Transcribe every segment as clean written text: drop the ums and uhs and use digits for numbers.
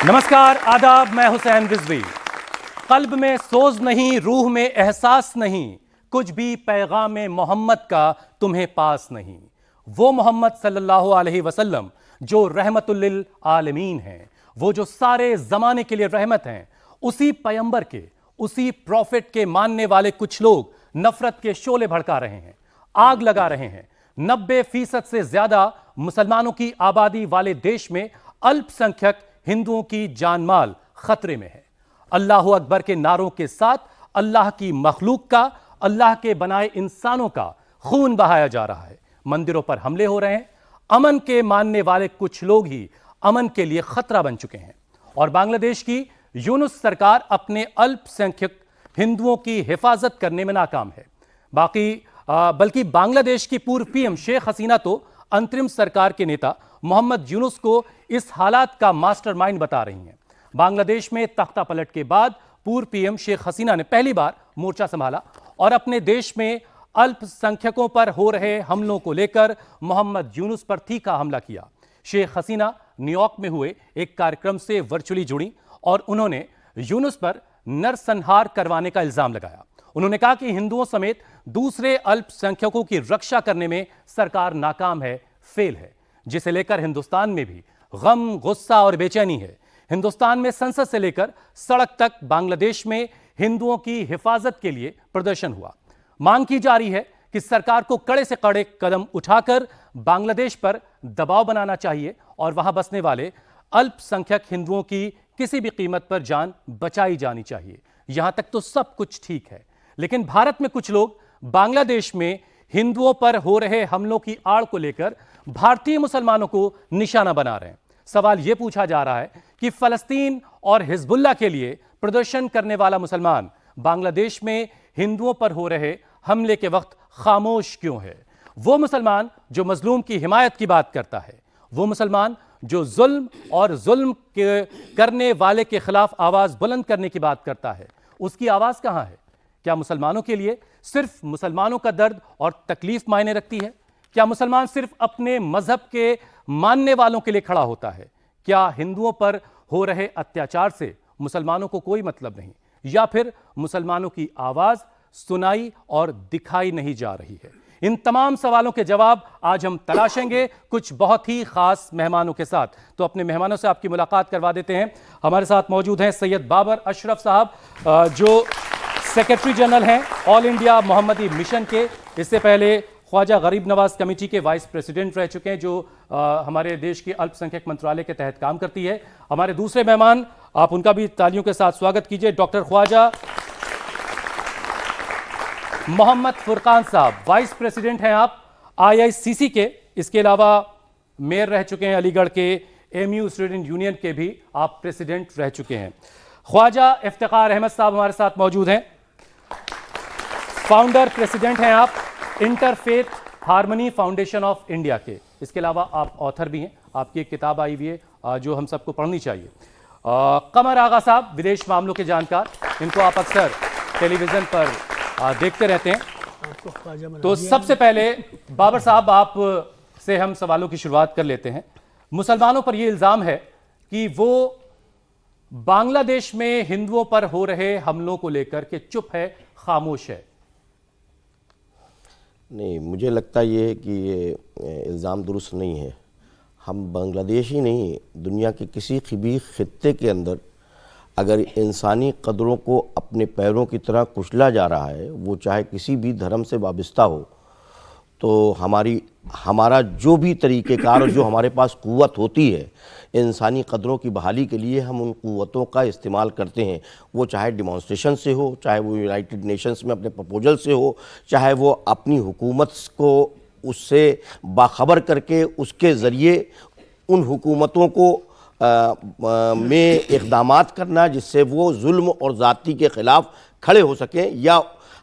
नमस्कार, आदाब। मैं हुसैन रिजवी। कल्ब में सोज नहीं, रूह में एहसास नहीं, कुछ भी पैगाम मोहम्मद का तुम्हें पास नहीं। वो मोहम्मद सल्लल्लाहु अलैहि वसल्लम जो रहमतुल लिल आलमीन हैं, वो जो सारे जमाने के लिए रहमत हैं, उसी पैगंबर के, उसी प्रॉफिट के मानने वाले कुछ लोग नफरत के शोले भड़का रहे हैं, आग लगा रहे हैं। 90% से ज्यादा मुसलमानों की आबादी वाले देश में अल्पसंख्यक हिंदुओं की जानमाल खतरे में है। अल्लाह अकबर के नारों के साथ अल्लाह की मखलूक का, अल्लाह के बनाए इंसानों का खून बहाया जा रहा है। मंदिरों पर हमले हो रहे हैं। अमन के मानने वाले कुछ लोग ही अमन के लिए खतरा बन चुके हैं। और बांग्लादेश की यूनुस सरकार अपने अल्पसंख्यक हिंदुओं की हिफाजत करने में नाकाम है। बल्कि बांग्लादेश की पूर्व पीएम शेख हसीना तो अंतरिम सरकार के नेता मोहम्मद यूनुस को इस हालात का मास्टरमाइंड बता रही हैं। बांग्लादेश में तख्ता पलट के बाद पूर्व पीएम शेख हसीना ने पहली बार मोर्चा संभाला और अपने देश में अल्पसंख्यकों पर हो रहे हमलों को लेकर मोहम्मद यूनुस पर तीखा हमला किया। शेख हसीना न्यूयॉर्क में हुए एक कार्यक्रम से वर्चुअली जुड़ी और उन्होंने यूनुस पर नरसंहार करवाने का इल्जाम लगाया। उन्होंने कहा कि हिंदुओं समेत दूसरे अल्पसंख्यकों की रक्षा करने में सरकार नाकाम है, फेल है, जिसे लेकर हिंदुस्तान में भी गम, गुस्सा और बेचैनी है। हिंदुस्तान में संसद से लेकर सड़क तक बांग्लादेश में हिंदुओं की हिफाजत के लिए प्रदर्शन हुआ। मांग की जा रही है कि सरकार को कड़े से कड़े कदम उठाकर बांग्लादेश पर दबाव बनाना चाहिए और वहां बसने वाले अल्पसंख्यक हिंदुओं की किसी भी कीमत पर जान बचाई जानी चाहिए। यहां तक तो सब कुछ ठीक है, लेकिन भारत में कुछ लोग बांग्लादेश में हिंदुओं पर हो रहे हमलों की आड़ को लेकर भारतीय मुसलमानों को निशाना बना रहे हैं। सवाल यह पूछा जा रहा है कि फलस्तीन और हिजबुल्लाह के लिए प्रदर्शन करने वाला मुसलमान बांग्लादेश में हिंदुओं पर हो रहे हमले के वक्त खामोश क्यों है? वो मुसलमान जो मजलूम की हिमायत की बात करता है, वो मुसलमान जो जुल्म और जुल्म करने वाले के खिलाफ आवाज बुलंद करने की बात करता है, उसकी आवाज कहां है? क्या मुसलमानों के लिए सिर्फ मुसलमानों का दर्द और तकलीफ मायने रखती है? क्या मुसलमान सिर्फ अपने मजहब के मानने वालों के लिए खड़ा होता है? क्या हिंदुओं पर हो रहे अत्याचार से मुसलमानों को कोई मतलब नहीं, या फिर मुसलमानों की आवाज सुनाई और दिखाई नहीं जा रही है? इन तमाम सवालों के जवाब आज हम तलाशेंगे कुछ बहुत ही खास मेहमानों के साथ। तो अपने मेहमानों से आपकी मुलाकात करवा देते हैं। हमारे साथ मौजूद हैं सैयद बाबर अशरफ साहब, जो सेक्रेटरी जनरल हैं ऑल इंडिया मोहम्मदी मिशन के। इससे पहले ख्वाजा गरीब नवाज कमेटी के वाइस प्रेसिडेंट रह चुके हैं, जो हमारे देश के अल्पसंख्यक मंत्रालय के तहत काम करती है। हमारे दूसरे मेहमान, आप उनका भी तालियों के साथ स्वागत कीजिए, डॉक्टर ख्वाजा मोहम्मद फुरकान साहब, वाइस प्रेसिडेंट हैं आप IICC के। इसके अलावा मेयर रह चुके हैं अलीगढ़ के, MU स्टूडेंट यूनियन के भी आप प्रेसिडेंट रह चुके हैं। ख्वाजा इफ्तिखार अहमद साहब हमारे साथ मौजूद हैं, फाउंडर प्रेसिडेंट हैं आप interfaith harmony foundation of India के। इसके अलावा आप ऑथर भी हैं, आपकी एक किताब आई हुई है जो हम सबको पढ़नी चाहिए। कमर आगा साहब, विदेश मामलों के जानकार, इनको आप अक्सर टेलीविजन पर देखते रहते हैं। तो सबसे पहले बाबर साहब, आप से हम सवालों की शुरुआत कर लेते हैं। मुसलमानों पर यह इल्जाम है कि वो बांग्लादेश में हिंदुओं पर हो रहे हमलों को लेकर के चुप है, खामोश है। नहीं, मुझे लगता ये है कि ये इल्ज़ाम दुरुस्त नहीं है। हम बांग्लादेश ही नहीं, दुनिया के किसी भी खित्ते के अंदर अगर इंसानी कदरों को अपने पैरों की तरह कुचला जा रहा है, वो चाहे किसी भी धर्म से वाबस्ता हो, तो हमारा जो भी तरीक़ेकार और जो हमारे पास क़ुव्वत होती है इंसानी कदरों की बहाली के लिए, हम उन क़ुव्वतों का इस्तेमाल करते हैं। वो चाहे डिमॉन्स्ट्रेशन से हो, चाहे वो यूनाइटेड नेशंस में अपने प्रपोजल से हो, चाहे वो अपनी हुकूमत को उससे बाखबर करके उसके ज़रिए उन हुकूमतों को में इक़दामात करना जिससे वो जुल्म और ज़ाती के ख़िलाफ़ खड़े हो सकें, या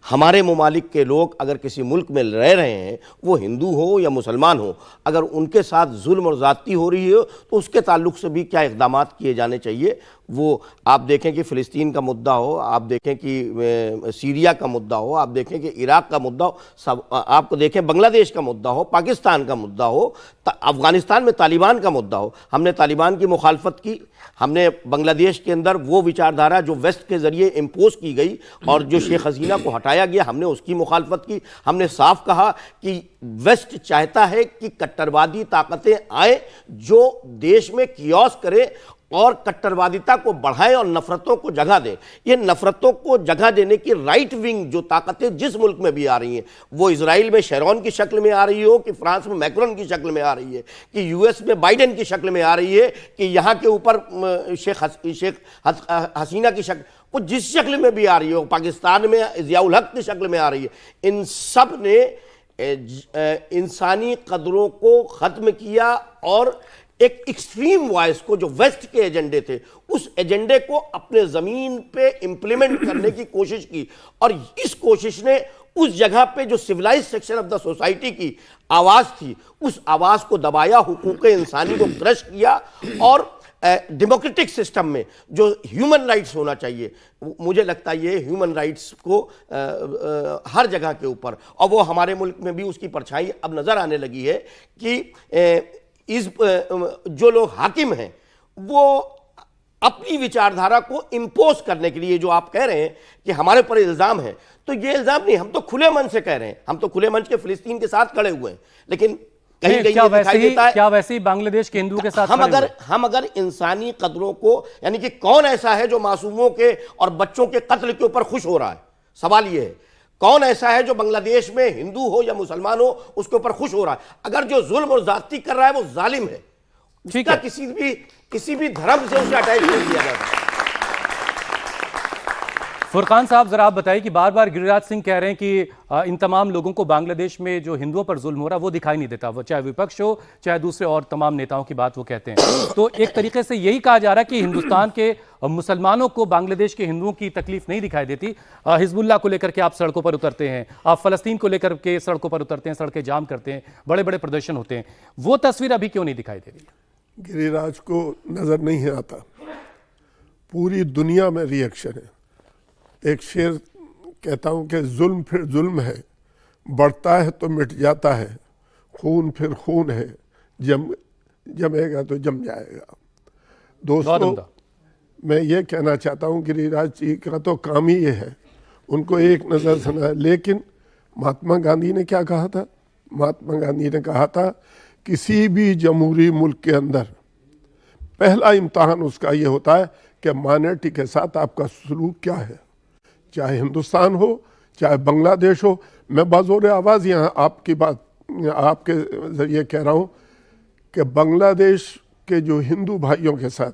हमारे ममालिक के लोग अगर किसी मुल्क में रह रहे हैं, वो हिंदू हो या मुसलमान हो, अगर उनके साथ जुल्म और ज़्यादती हो रही हो तो उसके ताल्लुक से भी क्या इक़दाम किए जाने चाहिए। वो आप देखें कि फ़िलिस्तीन का मुद्दा हो, आप देखें कि सीरिया का मुद्दा हो, आप देखें कि इराक़ का मुद्दा हो, सब आपको देखें बांग्लादेश का मुद्दा हो, पाकिस्तान का मुद्दा हो, अफ़गानिस्तान में तालिबान का मुद्दा हो। हमने तालिबान की मुखालफत की, हमने बांग्लादेश के अंदर वो विचारधारा जो वेस्ट के ज़रिए इम्पोज की गई और जो शेख हसीना को हटाया गया, हमने उसकी मुखालफत की। हमने साफ कहा कि वेस्ट चाहता है कि कट्टरवादी ताकतें आए जो देश में कियोस करे और कट्टरवादिता को बढ़ाएं और नफरतों को जगह दें। ये नफरतों को जगह देने की राइट विंग जो ताकतें जिस मुल्क में भी आ रही हैं, वो इजराइल में शेरॉन की शक्ल में आ रही हो, कि फ्रांस में मैक्रोन की शक्ल में आ रही है, कि यूएस में बाइडेन की शक्ल में आ रही है, कि यहाँ के ऊपर शेख हसीना की शक्ल, वो जिस शक्ल में भी आ रही हो, पाकिस्तान में ज़ियाउल हक की शक्ल में आ रही है, इन सब ने इंसानी कदरों को ख़त्म किया और एक एक्सट्रीम वॉइस को, जो वेस्ट के एजेंडे थे, उस एजेंडे को अपने ज़मीन पे इम्प्लीमेंट करने की कोशिश की। और इस कोशिश ने उस जगह पे जो civilise section of the society की आवाज़ थी, उस आवाज़ को दबाया, हुकूक इंसानी को क्रश किया और डेमोक्रेटिक सिस्टम में जो ह्यूमन राइट्स होना चाहिए, मुझे लगता है ये ह्यूमन राइट्स को हर जगह के ऊपर, और वो हमारे मुल्क में भी उसकी परछाई अब नज़र आने लगी है कि जो लोग हाकिम हैं वो अपनी विचारधारा को इम्पोज करने के लिए, जो आप कह रहे हैं कि हमारे पर इल्ज़ाम है, तो ये इल्ज़ाम नहीं, हम तो खुले मन से कह रहे हैं, हम तो खुले मन के फ़िलिस्तीन के साथ खड़े हुए हैं, लेकिन कहीं कहीं ये दिखाई देता है क्या वैसे ही बांग्लादेश के हिंदुओं के साथ हम अगर इंसानी कदरों को, यानी कि कौन ऐसा है जो मासूमों के और बच्चों के कत्ल के ऊपर खुश हो रहा है, सवाल ये है, कौन ऐसा है जो बांग्लादेश में हिंदू हो या मुसलमान हो उसके ऊपर खुश हो रहा है? अगर जो जुल्म और ज्यादती कर रहा है वो जालिम है, उसका किसी भी धर्म से उसे अटैच नहीं किया जाता। फुरकान साहब, जरा आप बताइए कि बार बार गिरिराज सिंह कह रहे हैं कि इन तमाम लोगों को बांग्लादेश में जो हिंदुओं पर जुल्म हो रहा है वो दिखाई नहीं देता, वो चाहे विपक्ष हो चाहे दूसरे और तमाम नेताओं की बात वो कहते हैं। तो एक तरीके से यही कहा जा रहा है कि हिंदुस्तान के मुसलमानों को बांग्लादेश के हिंदुओं की तकलीफ नहीं दिखाई देती। हिजबुल्लाह को लेकर के आप सड़कों पर उतरते हैं, आप फलस्तीन को लेकर के सड़कों पर उतरते हैं, सड़कें जाम करते हैं, बड़े बड़े प्रदर्शन होते हैं, वो तस्वीर अभी क्यों नहीं दिखाई दे रही? गिरिराज को नजर नहीं आता, पूरी दुनिया में रिएक्शन है। एक शेर कहता हूं कि जुल्म फिर जुल्म है, बढ़ता है तो मिट जाता है, खून फिर खून है, जमेगा तो जम जाएगा। दोस्तों, मैं ये कहना चाहता हूं गिरिराज जी का तो काम ही ये है, उनको एक नज़र सुना है। लेकिन महात्मा गांधी ने क्या कहा था? महात्मा गांधी ने कहा था किसी भी जमहूरी मुल्क के अंदर पहला इम्तहान उसका ये होता है कि माइनॉरिटी के साथ आपका सलूक क्या है, चाहे हिंदुस्तान हो चाहे बांग्लादेश हो। मैं बाज़ोर आवाज़ यहाँ आपकी बात आपके ज़रिए कह रहा हूँ कि बांग्लादेश के जो हिंदू भाइयों के साथ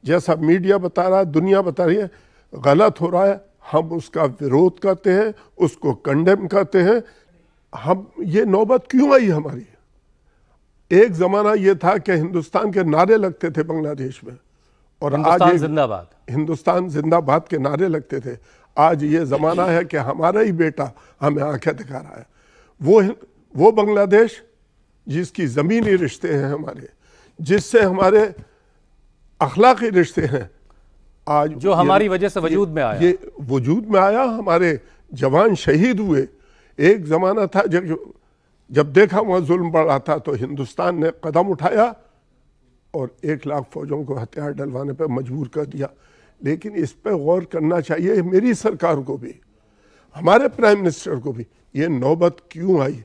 जैसा मीडिया बता रहा है, दुनिया बता रही है, गलत हो रहा है, हम उसका विरोध करते हैं, उसको कंडेम करते हैं। हम ये नौबत क्यों आई हमारी? एक ज़माना ये था कि हिंदुस्तान के नारे लगते थे बांग्लादेश में, और आज जिंदाबाद, हिंदुस्तान जिंदाबाद के नारे लगते थे। आज ये ज़माना है कि हमारा ही बेटा हमें आंखें दिखा रहा है। वो बांग्लादेश जिसकी ज़मीनी रिश्ते हैं हमारे, जिससे हमारे अखलाकी रिश्ते हैं, आज जो हमारी वजह से वजूद में आया, ये वजूद में आया, हमारे जवान शहीद हुए। एक ज़माना था जब देखा वहाँ जुल्म बढ़ रहा था तो हिंदुस्तान ने कदम उठाया और 1 लाख फौजों को हथियार डलवाने पर मजबूर कर दिया। लेकिन इस पर गौर करना चाहिए मेरी सरकार को भी, हमारे प्राइम मिनिस्टर को भी, ये नौबत क्यों आई?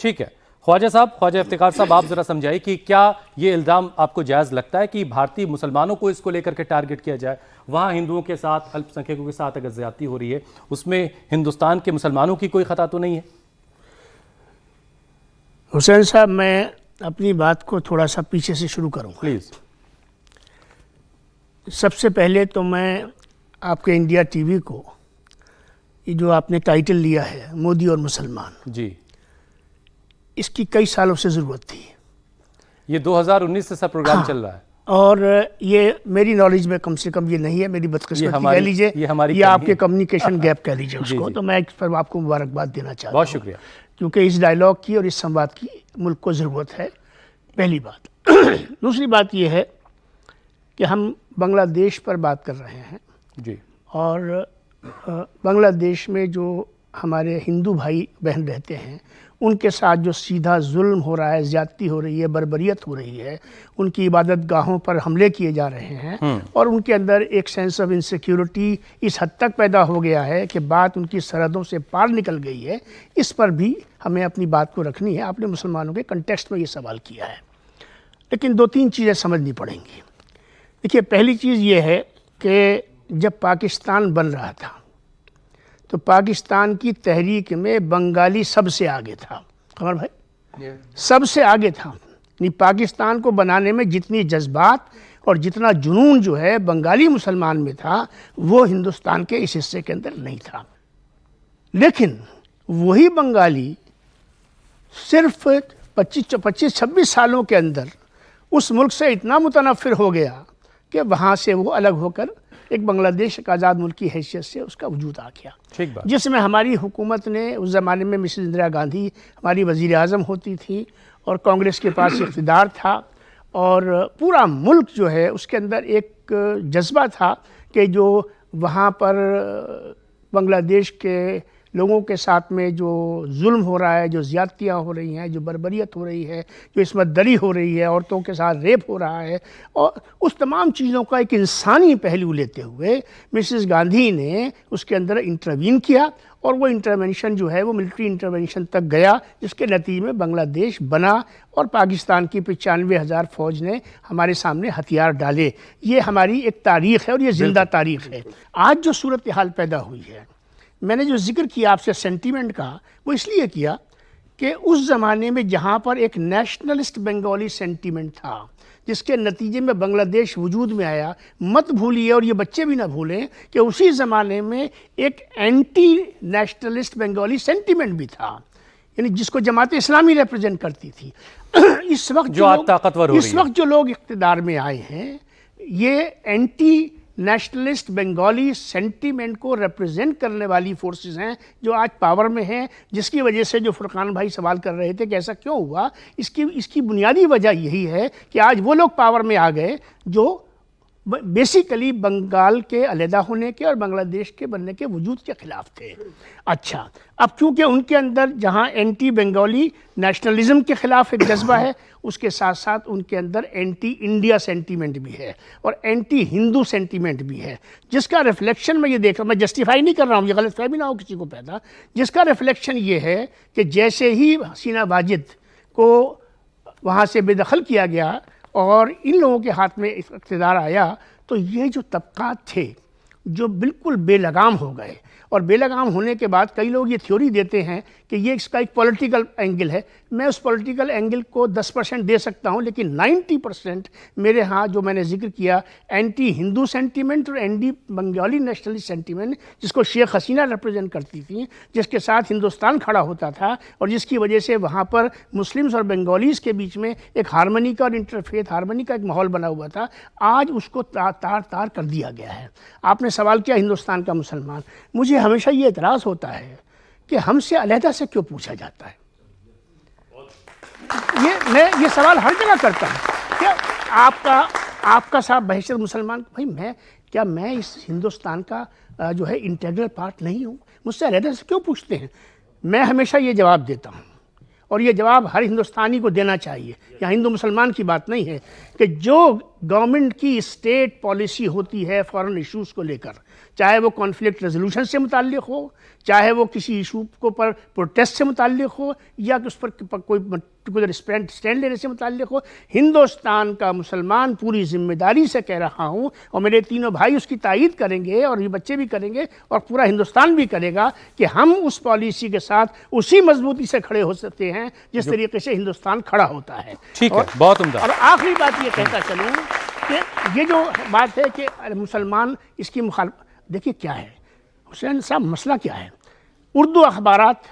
ठीक है ख्वाजा साहब, ख्वाजा इफ्तिखार साहब, आप जरा समझाइए कि क्या ये इल्ज़ाम आपको जायज़ लगता है कि भारतीय मुसलमानों को इसको लेकर के टारगेट किया जाए? वहाँ हिंदुओं के साथ, अल्पसंख्यकों के साथ अगर ज्यादती हो रही है, उसमें हिंदुस्तान के मुसलमानों की कोई खता तो नहीं है? हुसैन साहब, मैं अपनी बात को थोड़ा सा पीछे से शुरू करूँगा प्लीज़। सबसे पहले तो मैं आपके इंडिया टीवी को ये जो आपने टाइटल लिया है मोदी और मुसलमान जी, इसकी कई सालों से ज़रूरत थी। ये 2019 से सब प्रोग्राम चल रहा है। और ये मेरी नॉलेज में कम से कम ये नहीं है, मेरी बदकिस्मती कह लीजिए, ये आपके कम्युनिकेशन गैप कह लीजिए उसको। तो मैं इस पर आपको मुबारकबाद देना चाहता हूँ। बहुत शुक्रिया। क्योंकि इस डायलॉग की और इस संवाद की मुल्क को ज़रूरत है, पहली बात। दूसरी बात ये है कि हम बांग्लादेश पर बात कर रहे हैं जी। और बांग्लादेश में जो हमारे हिंदू भाई बहन रहते हैं उनके साथ जो सीधा जुल्म हो रहा है, ज़्यादती हो रही है, बर्बरियत हो रही है, उनकी इबादत गाहों पर हमले किए जा रहे हैं और उनके अंदर एक सेंस ऑफ इनसिक्योरिटी इस हद तक पैदा हो गया है कि बात उनकी सरहदों से पार निकल गई है। इस पर भी हमें अपनी बात को रखनी है। आपने मुसलमानों के कंटेक्स्ट में ये सवाल किया है, लेकिन 2-3 चीज़ें समझनी पड़ेंगी। देखिए, पहली चीज़ ये है कि जब पाकिस्तान बन रहा था तो पाकिस्तान की तहरीक में बंगाली सबसे आगे था। कमर भाई, सबसे आगे था। नहीं, पाकिस्तान को बनाने में जितनी जज्बात और जितना जुनून जो है बंगाली मुसलमान में था वो हिंदुस्तान के इस हिस्से के अंदर नहीं था। लेकिन वही बंगाली सिर्फ 25-26 सालों के अंदर उस मुल्क से इतना मुतनफ़िर हो गया कि वहाँ से वो अलग होकर एक बांग्लादेश एक आज़ाद मुल्क की हैसियत से उसका वजूद आ गया। ठीक बात। जिसमें हमारी हुकूमत ने उस ज़माने में मिसेस इंदिरा गांधी हमारी वज़ीर आज़म होती थी और कांग्रेस के पास इक़्तिदार था और पूरा मुल्क जो है उसके अंदर एक जज्बा था कि जो वहाँ पर बांग्लादेश के लोगों के साथ में जो जुल्म हो रहा है, जो ज़्यादतियाँ हो रही हैं, जो बर्बरियत हो रही है, जो इस्मत दरी हो रही है, औरतों के साथ रेप हो रहा है, और उस तमाम चीज़ों का एक इंसानी पहलू लेते हुए मिसेस गांधी ने उसके अंदर इंटरवीन किया और वो इंटरवेंशन जो है वो मिलिट्री इंटरवेंशन तक गया, जिसके नतीजे में बांग्लादेश बना और पाकिस्तान की 95,000 फ़ौज ने हमारे सामने हथियार डाले। ये हमारी एक तारीख़ है और ये ज़िंदा तारीख़ है। आज जो सूरत हाल पैदा हुई है, मैंने जो जिक्र किया आपसे सेंटीमेंट का, वो इसलिए किया कि उस ज़माने में जहाँ पर एक नेशनलिस्ट बंगाली सेंटीमेंट था जिसके नतीजे में बांग्लादेश वजूद में आया, मत भूलिए और ये बच्चे भी ना भूलें कि उसी ज़माने में एक एंटी नेशनलिस्ट बंगाली सेंटीमेंट भी था, यानी जिसको जमात इस्लामी रिप्रेजेंट करती थी। इस वक्त जो लोग इक़्तिदार में आए हैं, ये एंटी नेशनलिस्ट बंगाली सेंटीमेंट को रिप्रेजेंट करने वाली फोर्सेस हैं जो आज पावर में हैं, जिसकी वजह से जो फुरकान भाई सवाल कर रहे थे कि ऐसा क्यों हुआ, इसकी बुनियादी वजह यही है कि आज वो लोग पावर में आ गए जो बेसिकली बंगाल के अलहदा होने के और बांग्लादेश के बनने के वजूद के ख़िलाफ़ थे। अच्छा, अब चूँकि उनके अंदर जहाँ एंटी बंगाली नेशनलिज्म के ख़िलाफ़ एक जज्बा है, उसके साथ साथ उनके अंदर एंटी इंडिया सेंटीमेंट भी है और एंटी हिंदू सेंटीमेंट भी है, जिसका रिफ्लेक्शन मैं ये देख रहा हूँ, मैं जस्टिफाई नहीं कर रहा हूँ, ये गलत फहमी ना हो किसी को पैदा, जिसका रिफ्लेक्शन ये है कि जैसे ही हसीना वाजिद को वहाँ से बेदखल किया गया और इन लोगों के हाथ में इक़्तिदार आया, तो ये जो तबक़ात थे जो बिल्कुल बेलगाम हो गए। और बेलगाम होने के बाद कई लोग ये थ्योरी देते हैं कि ये इसका एक पॉलिटिकल एंगल है। मैं उस पॉलिटिकल एंगल को 10% दे सकता हूँ, लेकिन 90% मेरे यहाँ जो मैंने जिक्र किया एंटी हिंदू सेंटीमेंट और एंटी बंगाली नेशनलिस्ट सेंटीमेंट, जिसको शेख हसीना रिप्रेजेंट करती थी, जिसके साथ हिंदुस्तान खड़ा होता था और जिसकी वजह से वहाँ पर मुस्लिम्स और बंगालीज़ के बीच में एक हारमनी का और इंटरफेथ हारमनी का एक माहौल बना हुआ था, आज उसको तार कर दिया गया है। आपने सवाल किया हिंदुस्तान का मुसलमान, मुझे हमेशा ये एतराज़ होता है कि हमसे अलहदा से क्यों पूछा जाता है। मैं ये सवाल हर जगह करता हूँ क्या आपका साहब बहशत मुसलमान, भाई मैं इस हिंदुस्तान का जो है इंटीग्रल पार्ट नहीं हूँ, मुझसे अलहदा से क्यों पूछते हैं। मैं हमेशा ये जवाब देता हूँ और ये जवाब हर हिंदुस्तानी को देना चाहिए। यहाँ हिंदू मुसलमान की बात नहीं है कि जो गवर्नमेंट की स्टेट पॉलिसी होती है फॉरेन इश्यूज़ को लेकर, चाहे वो कॉन्फ्लिक्ट रेजोल्यूशन से मुताल्लिक़ हो, चाहे वो किसी इशू को पर प्रोटेस्ट से मुताल्लिक़ हो, या उस पर कोई पर्टिकुलर स्टैंड लेने से मुताल्लिक़ हो, हिंदुस्तान का मुसलमान पूरी जिम्मेदारी से कह रहा हूँ, और मेरे तीनों भाई उसकी तायीद करेंगे और ये बच्चे भी करेंगे और पूरा हिंदुस्तान भी करेगा कि हम उस पॉलिसी के साथ उसी मजबूती से खड़े हो सकते हैं जिस तरीके से हिंदुस्तान खड़ा होता है। ठीक है, बहुत उम्दा। और आखिरी बात ये कहता चलूँ कि ये जो बात है कि मुसलमान इसकी मुखालफत, देखिए क्या है हुसैन साहब, मसला क्या है, उर्दू अखबारात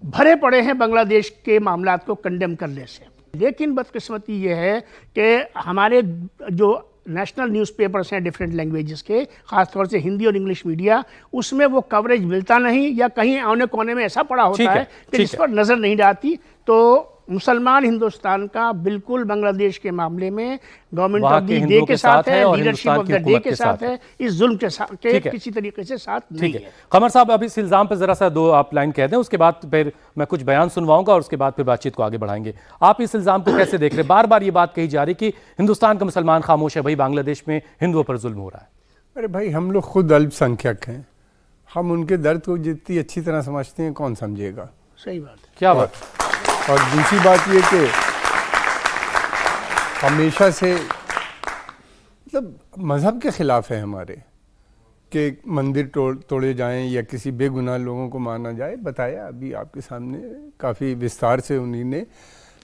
भरे पड़े हैं बांग्लादेश के मामलात को कंडेम करने से। लेकिन बदकिस्मती ये है कि हमारे जो नेशनल न्यूज़पेपर्स हैं डिफरेंट लैंग्वेजेस के, ख़ासतौर से हिंदी और इंग्लिश मीडिया, उसमें वो कवरेज मिलता नहीं, या कहीं औने कोने में ऐसा पड़ा होता है कि जिस पर नज़र नहीं डालती। तो मुसलमान हिंदुस्तान का बिल्कुल बांग्लादेश के मामले में गवर्नमेंट ऑफ द डे के साथ है, लीडरशिप ऑफ द डे के साथ है, इस जुल्म के साथ के किसी तरीके से साथ नहीं है। कमर साहब, अब इस इल्ज़ाम पर ज़रा सा दो आप लाइन कह दें, उसके बाद फिर मैं कुछ बयान सुनवाऊंगा और उसके बाद फिर बातचीत को आगे बढ़ाएंगे। आप इस इल्ज़ाम को कैसे देख रहे हैं? बार बार ये बात कही जा रही कि हिंदुस्तान का मुसलमान खामोश है, भाई बांग्लादेश में हिंदुओं पर जुल्म हो रहा है। अरे भाई, हम लोग खुद अल्पसंख्यक हैं, हम उनके दर्द को जितनी अच्छी तरह समझते हैं कौन समझेगा। सही बात है। क्या बात। और दूसरी बात ये कि हमेशा से मतलब मज़हब के ख़िलाफ़ है हमारे कि मंदिर तोड़े जाएं या किसी बेगुनाह लोगों को माना जाए। बताया अभी आपके सामने काफ़ी विस्तार से उन्हीं ने,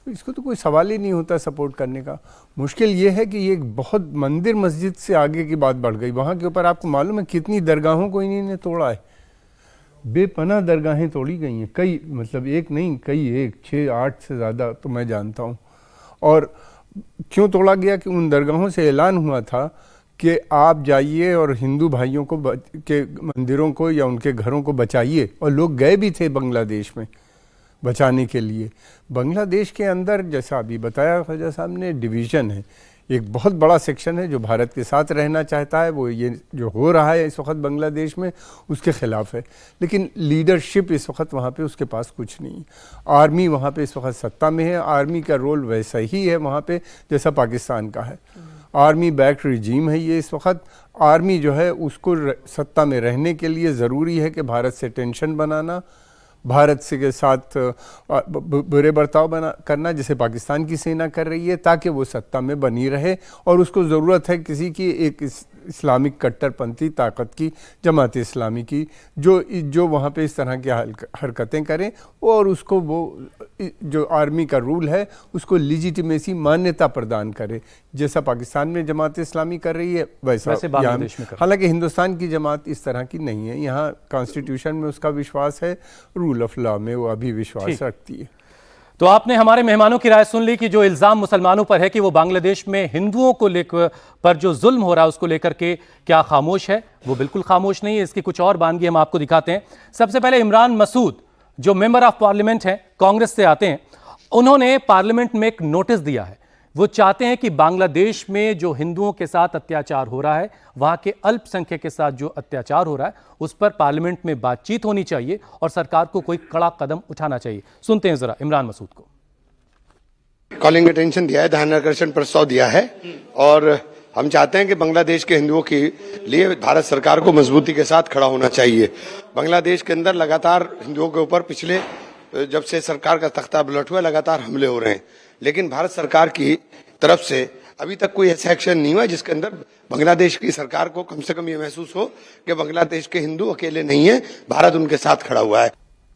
इसको तो कोई सवाल ही नहीं होता सपोर्ट करने का। मुश्किल ये है कि ये एक बहुत मंदिर मस्जिद से आगे की बात बढ़ गई। वहाँ के ऊपर आपको मालूम है कितनी दरगाहों को इन्हीं ने तोड़ा है। बेपनाह दरगाहें तोड़ी गई हैं, कई, मतलब एक नहीं कई, 1, 6, 8 से ज़्यादा तो मैं जानता हूँ। और क्यों तोड़ा गया कि उन दरगाहों से ऐलान हुआ था कि आप जाइए और हिंदू भाइयों को के मंदिरों को या उनके घरों को बचाइए, और लोग गए भी थे बांग्लादेश में बचाने के लिए। बांग्लादेश के अंदर, जैसा अभी बताया ख्वाजा साहब ने, डिवीज़न है, एक बहुत बड़ा सेक्शन है जो भारत के साथ रहना चाहता है। वो ये जो हो रहा है इस वक्त बांग्लादेश में उसके ख़िलाफ़ है, लेकिन लीडरशिप इस वक्त वहाँ पे उसके पास कुछ नहीं। आर्मी वहाँ पे इस वक्त सत्ता में है, आर्मी का रोल वैसा ही है वहाँ पे जैसा पाकिस्तान का है। आर्मी बैक्ड रिजीम है ये इस वक्त। आर्मी जो है उसको सत्ता में रहने के लिए ज़रूरी है कि भारत से टेंशन बनाना, भारत से के साथ बुरे बर्ताव करना, जैसे पाकिस्तान की सेना कर रही है, ताकि वो सत्ता में बनी रहे। और उसको ज़रूरत है किसी की एक इस्लामिक कट्टरपंथी ताकत की, जमात इस्लामी की, जो वहाँ पे इस तरह की हरकतें करें, और उसको वो जो आर्मी का रूल है उसको लिजिटिमेसी, मान्यता प्रदान करे, जैसा पाकिस्तान में जमात इस्लामी कर रही है वैसा बांग्लादेश में। हालांकि हिंदुस्तान की जमात इस तरह की नहीं है, यहाँ कॉन्स्टिट्यूशन में उसका विश्वास है, रूल ऑफ लॉ में वो अभी विश्वास रखती है। तो आपने हमारे मेहमानों की राय सुन ली कि जो इल्ज़ाम मुसलमानों पर है कि वो बांग्लादेश में हिंदुओं को लेकर पर जो जुल्म हो रहा है उसको लेकर के क्या खामोश है? वो बिल्कुल खामोश नहीं है। इसकी कुछ और बानगी हम आपको दिखाते हैं। सबसे पहले इमरान मसूद जो मेंबर ऑफ पार्लियामेंट हैं, कांग्रेस से आते हैं, उन्होंने पार्लियामेंट में एक नोटिस दिया है। वो चाहते हैं कि बांग्लादेश में जो हिंदुओं के साथ अत्याचार हो रहा है, वहां के अल्पसंख्यक के साथ जो अत्याचार हो रहा है, उस पर पार्लियामेंट में बातचीत होनी चाहिए और सरकार को कोई कड़ा कदम उठाना चाहिए। सुनते हैं जरा इमरान मसूद को। कॉलिंग अटेंशन दिया है, ध्यान आकर्षण प्रस्ताव दिया है, और हम चाहते हैं कि बांग्लादेश के हिंदुओं के लिए भारत सरकार को मजबूती के साथ खड़ा होना चाहिए। बांग्लादेश के अंदर लगातार हिंदुओं के ऊपर पिछले जब से सरकार का तख्ता पलट हुआ लगातार हमले हो रहे हैं, लेकिन भारत सरकार की तरफ से अभी तक कोई ऐसा एक्शन नहीं हुआ जिसके अंदर बांग्लादेश की सरकार को कम से कम ये महसूस हो कि बांग्लादेश के हिंदू अकेले नहीं है, भारत उनके साथ खड़ा हुआ है।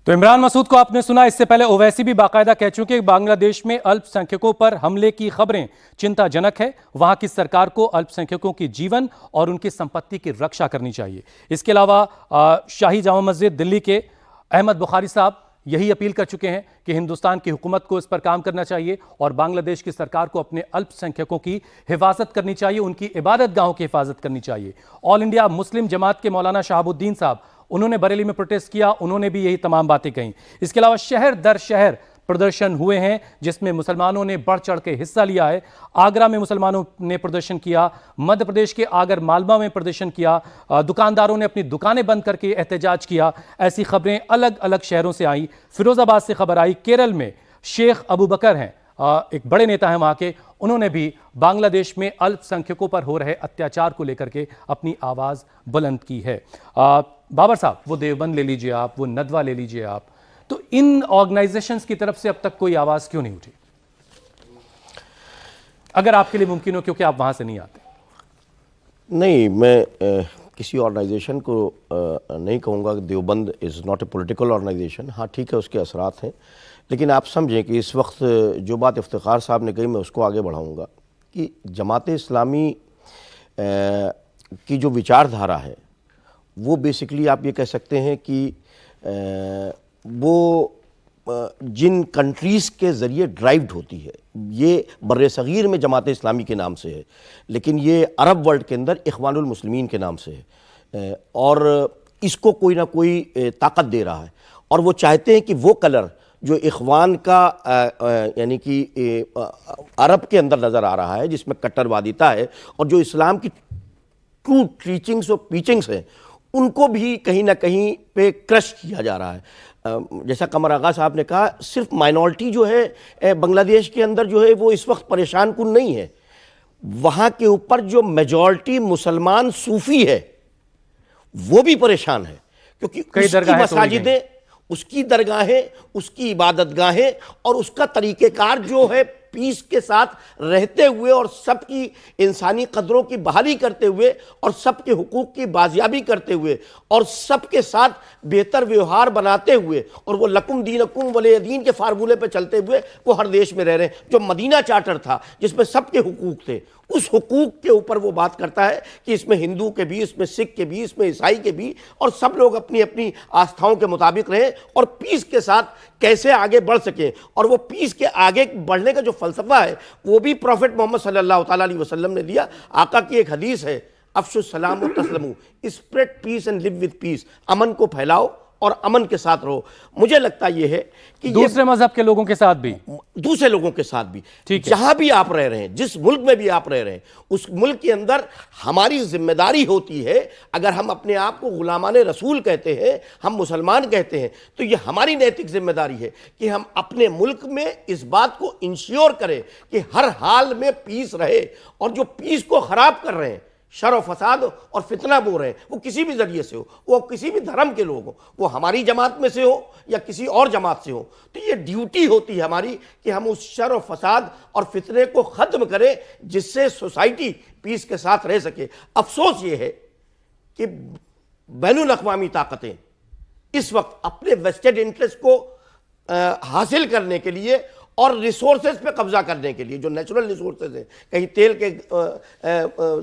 तो इमरान मसूद को आपने सुना। इससे पहले ओवैसी भी बाकायदा कह चुके हैं कि बांग्लादेश में अल्पसंख्यकों पर हमले की खबरें चिंताजनक है, वहां की सरकार को अल्पसंख्यकों की जीवन और उनकी संपत्ति की रक्षा करनी चाहिए। इसके अलावा शाही जामा मस्जिद दिल्ली के अहमद बुखारी साहब यही अपील कर चुके हैं कि हिंदुस्तान की हुकूमत को इस पर काम करना चाहिए और बांग्लादेश की सरकार को अपने अल्पसंख्यकों की हिफाजत करनी चाहिए, उनकी इबादत गाहों की हिफाजत करनी चाहिए। ऑल इंडिया मुस्लिम जमात के मौलाना शहाबुद्दीन साहब, उन्होंने बरेली में प्रोटेस्ट किया, उन्होंने भी यही तमाम बातें कहीं। इसके अलावा शहर दर शहर प्रदर्शन हुए हैं जिसमें मुसलमानों ने बढ़ चढ़ के हिस्सा लिया है। आगरा में मुसलमानों ने प्रदर्शन किया, मध्य प्रदेश के आगर मालवा में प्रदर्शन किया, दुकानदारों ने अपनी दुकानें बंद करके एहतजाज किया। ऐसी खबरें अलग अलग शहरों से आई। फिरोजाबाद से खबर आई, केरल में शेख अबू बकर हैं, एक बड़े नेता हैं वहां के, उन्होंने भी बांग्लादेश में अल्पसंख्यकों पर हो रहे अत्याचार को लेकर के अपनी आवाज बुलंद की है। बाबर साहब, वो देवबंद ले लीजिए आप, वो नदवा ले लीजिए आप, तो इन ऑर्गेनाइजेशंस की तरफ से अब तक कोई आवाज क्यों नहीं उठी? अगर आपके लिए मुमकिन हो, क्योंकि आप वहां से नहीं आते। नहीं, मैं किसी ऑर्गेनाइजेशन को नहीं कहूँगा कि Deoband is not a political organisation. हाँ ठीक है, उसके असरात हैं, लेकिन आप समझें कि इस वक्त जो बात इफ्तिखार साहब ने कही मैं उसको आगे बढ़ाऊँगा कि जमात इस्लामी की जो विचारधारा है वो बेसिकली आप ये कह सकते हैं कि वो जिन कंट्रीज़ के ज़रिए ड्राइव्ड होती है, ये बर्रे सगीर में जमात इस्लामी के नाम से है, लेकिन ये अरब वर्ल्ड के अंदर इख्वानुल मुस्लिमीन के नाम से है, और इसको कोई ना कोई ताकत दे रहा है। और वो चाहते हैं कि वो कलर जो इख्वान का यानी कि अरब के अंदर नज़र आ रहा है, जिसमें कट्टरवादिता है और जो इस्लाम की ट्रू टीचिंग्स और पीचिंग्स हैं, उनको भी कहीं ना कहीं पे क्रश किया जा रहा है। जैसा कमर आगा साहब ने कहा, सिर्फ माइनॉरिटी जो है बांग्लादेश के अंदर जो है वो इस वक्त परेशान कुन नहीं है, वहाँ के ऊपर जो मेजॉरिटी मुसलमान सूफी है वो भी परेशान है, क्योंकि उसकी मसाजिदें, उसकी दरगाहें, उसकी इबादतगाहें और उसका तरीक़ेकार जो है पीस के साथ रहते हुए और सबकी इंसानी कदरों की बहाली करते हुए और सबके हुकूक की बाजियाबी करते हुए और सबके साथ बेहतर व्यवहार बनाते हुए और वो लकुम दीनकुम वलिय दीन के फार्मूले पे चलते हुए वो हर देश में रह रहे हैं। जो मदीना चार्टर था जिसमें सबके हुकूक थे, उस हुकूक के ऊपर वो बात करता है कि इसमें हिंदू के भी, इसमें सिख के भी, इसमें ईसाई के भी, और सब लोग अपनी अपनी आस्थाओं के मुताबिक रहें और पीस के साथ कैसे आगे बढ़ सकें। और वो पीस के आगे बढ़ने का जो फ़लसफ़ा है वो भी प्रॉफिट मोहम्मद सल्लल्लाहु अलैहि वसल्लम ने दिया। आका की एक हदीस है, अफ़शुस सलाम व तस्लमू, spread peace and live with peace, अमन को फैलाओ और अमन के साथ रहो। मुझे लगता यह है कि दूसरे मजहब के लोगों के साथ भी, दूसरे लोगों के साथ भी, ठीक है, जहां भी आप रह रहे हैं, जिस मुल्क में भी आप रह रहे हैं, उस मुल्क के अंदर हमारी जिम्मेदारी होती है। अगर हम अपने आप को गुलामान रसूल कहते हैं, हम मुसलमान कहते हैं, तो ये हमारी नैतिक जिम्मेदारी है कि हम अपने मुल्क में इस बात को इंश्योर करें कि हर हाल में पीस रहे। और जो पीस को खराब कर रहे हैं, शर व फसाद और फितना बो रहे हैं, वो किसी भी जरिए से हो, वो किसी भी धर्म के लोग हो, वो हमारी जमात में से हो या किसी और जमात से हो, तो ये ड्यूटी होती है हमारी कि हम उस शर व फसाद और फितने को ख़त्म करें, जिससे सोसाइटी पीस के साथ रह सके। अफसोस ये है कि बैनुल अक़वामी ताकतें इस वक्त अपने वेस्टेड इंटरेस्ट को हासिल करने के लिए और रिसोर्सेज पे कब्जा करने के लिए, जो नेचुरल रिसोर्सेज हैं, कहीं तेल के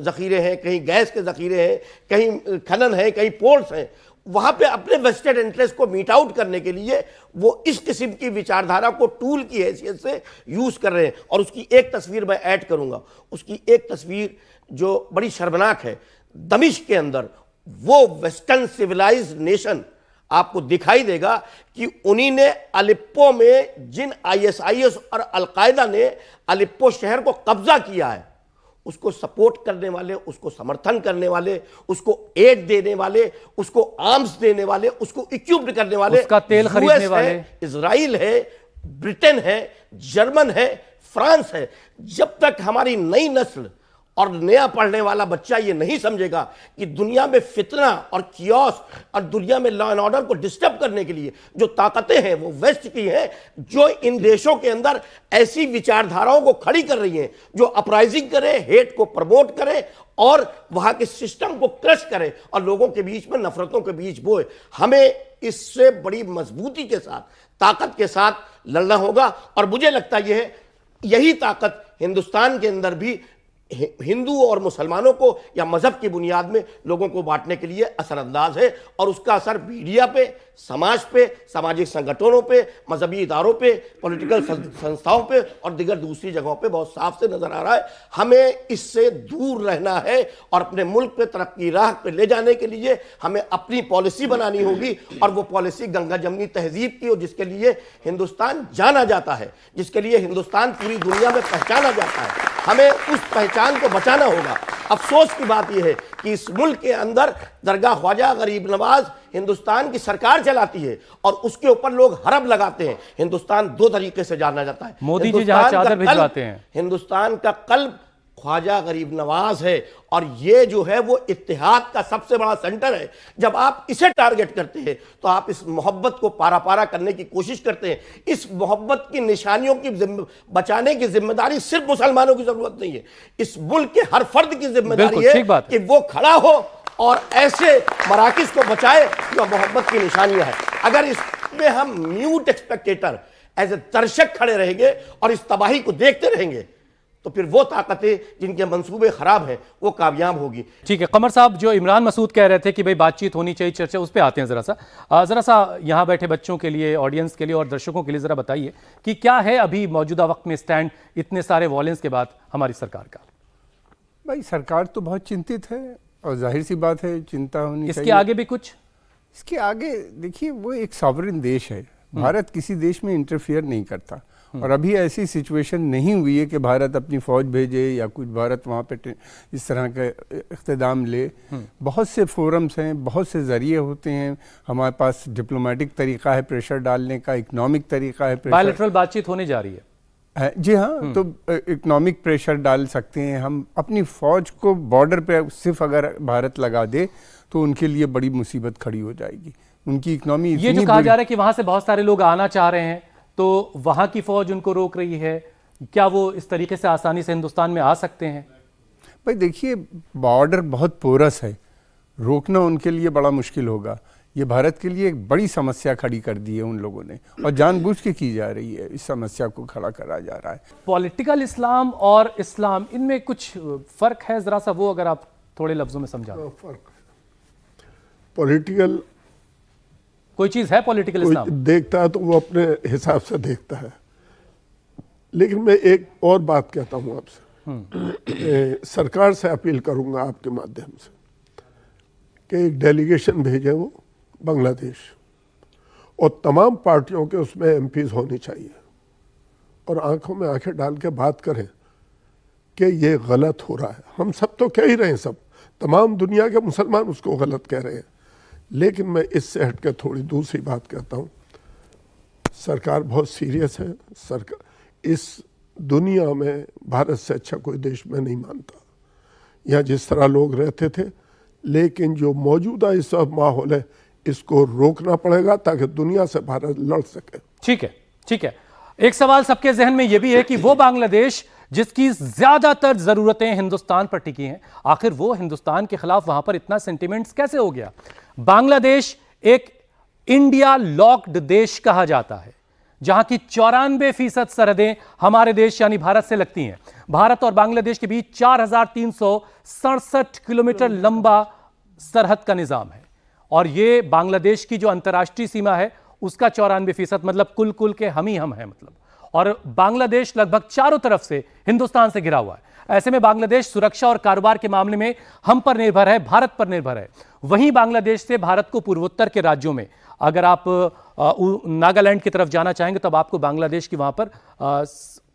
ज़ख़ीरे हैं, कहीं गैस के ज़ख़ीरे हैं, कहीं खनन है, कहीं पोर्ट्स हैं, वहाँ पे अपने वेस्टेड इंटरेस्ट को मीट आउट करने के लिए वो इस किस्म की विचारधारा को टूल की हैसियत से यूज़ कर रहे हैं। और उसकी एक तस्वीर मैं ऐड करूँगा, उसकी एक तस्वीर जो बड़ी शर्मनाक है। दमिश्क के अंदर वो वेस्टर्न सिविलाइज्ड नेशन आपको दिखाई देगा कि उन्हीं ने अलिप्पो में जिन ISIS और अलकायदा ने अलिप्पो शहर को कब्जा किया है, उसको सपोर्ट करने वाले, उसको समर्थन करने वाले, उसको एड देने वाले, उसको आर्म्स देने वाले, उसको इक्विप्ड करने वाले, उसका तेल खरीदने वाले, इजराइल है, ब्रिटेन है, जर्मन है, फ्रांस है। जब तक हमारी नई नस्ल और नया पढ़ने वाला बच्चा ये नहीं समझेगा कि दुनिया में फितना और कियोस और दुनिया में लॉ एंड ऑर्डर को डिस्टर्ब करने के लिए जो ताकतें हैं वो वेस्ट की हैं, जो इन देशों के अंदर ऐसी विचारधाराओं को खड़ी कर रही हैं जो अपराइजिंग करे, हेट को प्रमोट करे और वहाँ के सिस्टम को क्रश करे और लोगों के बीच में नफरतों के बीच बोए। हमें इससे बड़ी मजबूती के साथ, ताकत के साथ लड़ना होगा। और मुझे लगता यह है, यही ताकत हिंदुस्तान के अंदर भी हिंदू और मुसलमानों को या मजहब की बुनियाद में लोगों को बांटने के लिए असरअंदाज है। और उसका असर मीडिया पे, समाज पे, सामाजिक संगठनों पे, मजहबी इदारों पे, पॉलिटिकल संस्थाओं पे और दिगर दूसरी जगहों पे बहुत साफ से नजर आ रहा है। हमें इससे दूर रहना है और अपने मुल्क पे तरक्की राह पे ले जाने के लिए हमें अपनी पॉलिसी बनानी होगी। और वो पॉलिसी गंगा जमनी तहजीब की हो, जिसके लिए हिंदुस्तान जाना जाता है, जिसके लिए हिंदुस्तान पूरी दुनिया में पहचाना जाता है। हमें उस पहचान को बचाना होगा। अफसोस की बात यह है कि इस मुल्क के अंदर दरगाह ख्वाजा गरीब नवाज हिंदुस्तान की सरकार चलाती है और उसके ऊपर लोग हरब लगाते हैं। हिंदुस्तान दो तरीके से जाना जाता है। मोदी जी जहां चादर भिजवाते हैं, हिंदुस्तान का कल्ब ख्वाजा गरीब नवाज है और ये जो है वो इत्तेहाद का सबसे बड़ा सेंटर है। जब आप इसे टारगेट करते हैं तो आप इस मोहब्बत को पारा पारा करने की कोशिश करते हैं। इस मोहब्बत की निशानियों की बचाने की जिम्मेदारी सिर्फ मुसलमानों की जरूरत नहीं है, इस मुल्क के हर फर्द की जिम्मेदारी है कि वो खड़ा हो और ऐसे मराकिज को बचाए जो मोहब्बत की निशानियां हैं। अगर इसमें हम म्यूट एक्सपेक्टेटर, एज ए दर्शक खड़े रहेंगे और इस तबाही को देखते रहेंगे तो फिर वो ताकतें जिनके मंसूबे खराब हैं वो कामयाब होगी। ठीक है कमर साहब, जो इमरान मसूद कह रहे थे कि भाई बातचीत होनी चाहिए, चर्चा, उस पर आते हैं ज़रा सा यहाँ बैठे बच्चों के लिए, ऑडियंस के लिए और दर्शकों के लिए ज़रा बताइए कि क्या है अभी मौजूदा वक्त में स्टैंड इतने सारे वॉयलेंस के बाद हमारी सरकार का? भाई सरकार तो बहुत चिंतित है और जाहिर सी बात है चिंता होनी चाहिए। इसके आगे भी कुछ? इसके आगे देखिए, वो एक सॉवरेन देश है, भारत किसी देश में इंटरफियर नहीं करता और अभी ऐसी सिचुएशन नहीं हुई है कि भारत अपनी फौज भेजे या कुछ भारत वहाँ पे इस तरह का इख्तिदाम ले। बहुत से फोरम्स हैं, बहुत से जरिए होते हैं, हमारे पास डिप्लोमेटिक तरीका है प्रेशर डालने का, इकोनॉमिक तरीका है प्रेशर। बायलैटरल बातचीत होने जा रही है जी हाँ, तो इकोनॉमिक प्रेशर डाल सकते हैं हम। अपनी फौज को बॉर्डर पे सिर्फ अगर भारत लगा दे तो उनके लिए बड़ी मुसीबत खड़ी हो जाएगी। उनकी इकोनॉमी ये जो कहा जा रहा है कि वहां से बहुत सारे लोग आना चाह रहे हैं तो वहां की फौज उनको रोक रही है, क्या वो इस तरीके से आसानी से हिंदुस्तान में आ सकते हैं? भाई देखिए, बॉर्डर बहुत पोरस है, रोकना उनके लिए बड़ा मुश्किल होगा। ये भारत के लिए एक बड़ी समस्या खड़ी कर दी है उन लोगों ने और जानबूझ के की जा रही है, इस समस्या को खड़ा करा जा रहा है। पॉलिटिकल इस्लाम और इस्लाम, इनमें कुछ फर्क है? जरा सा वो अगर आप थोड़े लफ्जों में समझा। फर्क पॉलिटिकल, कोई चीज है पॉलिटिकल इस्लाम? देखता है तो वो अपने हिसाब से देखता है, लेकिन मैं एक और बात कहता हूं आपसे, सरकार से अपील करूंगा आपके माध्यम से कि एक डेलीगेशन भेजे वो बांग्लादेश और तमाम पार्टियों के उसमें एमपीज होनी चाहिए और आंखों में आंखें डाल के बात करें कि ये गलत हो रहा है। हम सब तो कह ही रहे हैं, सब तमाम दुनिया के मुसलमान उसको गलत कह रहे हैं, लेकिन मैं इससे हटकर थोड़ी दूसरी बात कहता हूँ। सरकार बहुत सीरियस है। सरकार इस दुनिया में भारत से अच्छा कोई देश मैं नहीं मानता, यहाँ जिस तरह लोग रहते थे, लेकिन जो मौजूदा इस वक्त माहौल है इसको रोकना पड़ेगा ताकि दुनिया से भारत लड़ सके। ठीक है, ठीक है। एक सवाल सबके जहन में यह भी है कि वो बांग्लादेश जिसकी ज्यादातर जरूरतें हिंदुस्तान पर टिकी हैं, आखिर वो हिंदुस्तान के खिलाफ वहां पर इतना सेंटिमेंट्स कैसे हो गया? बांग्लादेश एक इंडिया लॉक्ड देश कहा जाता है, जहां की 94% सरहदें हमारे देश यानी भारत से लगती हैं। भारत और बांग्लादेश के बीच 4367 किलोमीटर लंबा सरहद का निजाम है और ये बांग्लादेश की जो अंतर्राष्ट्रीय सीमा है उसका 94%, मतलब कुल के हम ही हम हैं मतलब। और बांग्लादेश लगभग चारों तरफ से हिंदुस्तान से घिरा हुआ है। ऐसे में बांग्लादेश सुरक्षा और कारोबार के मामले में हम पर निर्भर है, भारत पर निर्भर है। वहीं बांग्लादेश से भारत को पूर्वोत्तर के राज्यों में, अगर आप नागालैंड की तरफ जाना चाहेंगे तब आपको बांग्लादेश की वहां पर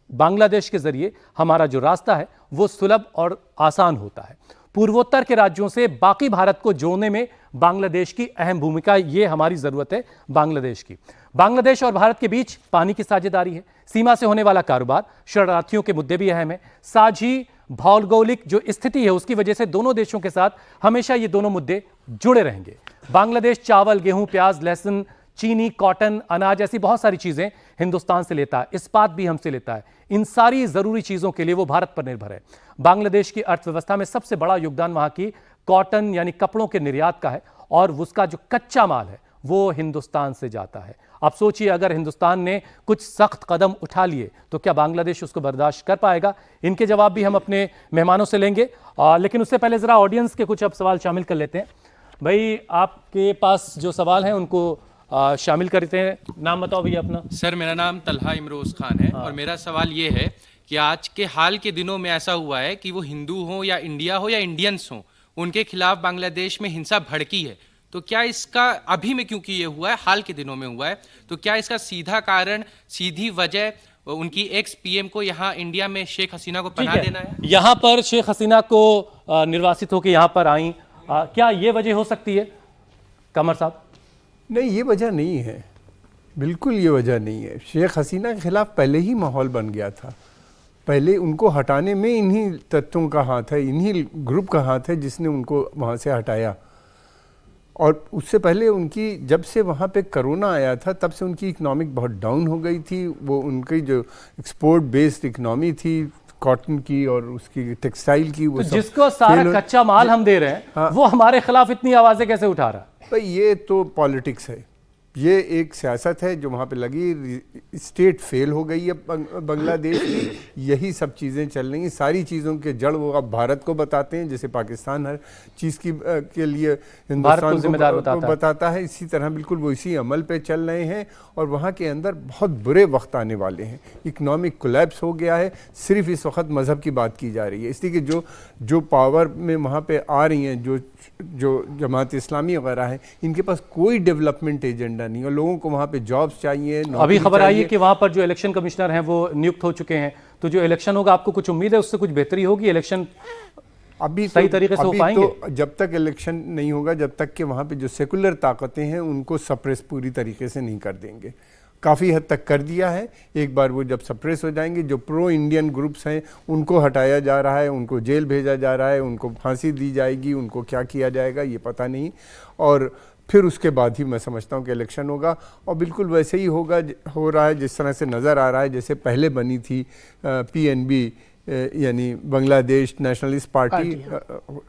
बांग्लादेश के जरिए हमारा जो रास्ता है वो सुलभ और आसान होता है। पूर्वोत्तर के राज्यों से बाकी भारत को जोड़ने में बांग्लादेश की अहम भूमिका, ये हमारी जरूरत है बांग्लादेश की। बांग्लादेश और भारत के बीच पानी की साझेदारी है, सीमा से होने वाला कारोबार, शरणार्थियों के मुद्दे भी अहम है। साझी भौगोलिक जो स्थिति है उसकी वजह से दोनों देशों के साथ हमेशा ये दोनों मुद्दे जुड़े रहेंगे। बांग्लादेश चावल, गेहूं, प्याज, लहसुन, चीनी, कॉटन, अनाज, ऐसी बहुत सारी चीजें हिंदुस्तान से लेता है, इस्पात भी हमसे लेता है। इन सारी जरूरी चीजों के लिए वो भारत पर निर्भर है। बांग्लादेश की अर्थव्यवस्था में सबसे बड़ा योगदान वहां की कॉटन यानी कपड़ों के निर्यात का है और उसका जो कच्चा माल है वो हिंदुस्तान से जाता है। आप सोचिए, अगर हिंदुस्तान ने कुछ सख्त कदम उठा लिए तो क्या बांग्लादेश उसको बर्दाश्त कर पाएगा? इनके जवाब भी हम अपने मेहमानों से लेंगे, लेकिन उससे पहले जरा ऑडियंस के कुछ अब सवाल शामिल कर लेते हैं। भाई, आपके पास जो सवाल हैं उनको शामिल करते हैं। नाम बताओ भैया अपना। सर, मेरा नाम तलहा इमरोज खान है और मेरा सवाल ये है कि आज के हाल के दिनों में ऐसा हुआ है कि वो हिंदू हो या इंडिया हो या इंडियंस हो, उनके खिलाफ बांग्लादेश में हिंसा भड़की है। तो क्या इसका अभी में, क्योंकि ये हुआ है हाल के दिनों में हुआ है, तो क्या इसका सीधा कारण, सीधी वजह उनकी एक्स पीएम को यहाँ इंडिया में शेख हसीना को पनाह देना है? यहाँ पर शेख हसीना को निर्वासित होकर यहाँ पर आई, क्या ये वजह हो सकती है कमर साहब? नहीं, ये वजह नहीं है, बिल्कुल ये वजह नहीं है। शेख हसीना के खिलाफ पहले ही माहौल बन गया था। पहले उनको हटाने में इन्हीं तत्वों का हाथ है, इन्हीं ग्रुप का हाथ है जिसने उनको वहाँ से हटाया। और उससे पहले उनकी, जब से वहाँ पे कोरोना आया था तब से उनकी इकनॉमिक बहुत डाउन हो गई थी। वो उनकी जो एक्सपोर्ट बेस्ड इकनॉमी थी कॉटन की और उसकी टेक्सटाइल की, वो तो जिसको सारा कच्चा माल हम दे रहे हैं, हाँ, वो हमारे खिलाफ इतनी आवाजें कैसे उठा रहा है? भाई ये तो पॉलिटिक्स है, ये एक सियासत है जो वहाँ पे लगी, स्टेट फेल हो गई है बांग्लादेश की, यही सब चीज़ें चल रही हैं। सारी चीज़ों के जड़ वो अब भारत को बताते हैं, जैसे पाकिस्तान हर चीज़ की के लिए हिंदुस्तान को जिम्मेदार बताता है, इसी तरह बिल्कुल वो इसी अमल पे चल रहे हैं। और वहाँ के अंदर बहुत बुरे वक्त आने वाले हैं, इकनॉमिक कोलैप्स हो गया है, सिर्फ इस वक्त मज़हब की बात की जा रही है। इसलिए कि जो पावर में वहाँ पे आ रही हैं, जो जमात इस्लामी वगैरह है, इनके पास कोई डेवलपमेंट एजेंडा नहीं है। लोगों को वहाँ पे जॉब्स चाहिए। अभी खबर आई है कि वहाँ पर जो इलेक्शन कमिश्नर हैं वो नियुक्त हो चुके हैं, तो जो इलेक्शन होगा आपको कुछ उम्मीद है उससे कुछ बेहतरी होगी? इलेक्शन अभी सही तरीके से हो पाएंगे? तो जब तक इलेक्शन नहीं होगा, जब तक कि वहाँ पे जो सेकुलर ताकतें हैं उनको सप्रेस पूरी तरीके से नहीं कर देंगे। काफ़ी हद तक कर दिया है। एक बार वो जब सप्रेस हो जाएंगे, जो प्रो इंडियन ग्रुप्स हैं उनको हटाया जा रहा है, उनको जेल भेजा जा रहा है, उनको फांसी दी जाएगी, उनको क्या किया जाएगा ये पता नहीं। और फिर उसके बाद ही मैं समझता हूँ कि इलेक्शन होगा, और बिल्कुल वैसे ही हो रहा है जिस तरह से नज़र आ रहा है जैसे पहले बनी थी PNB यानी बांग्लादेश नेशनलिस्ट पार्टी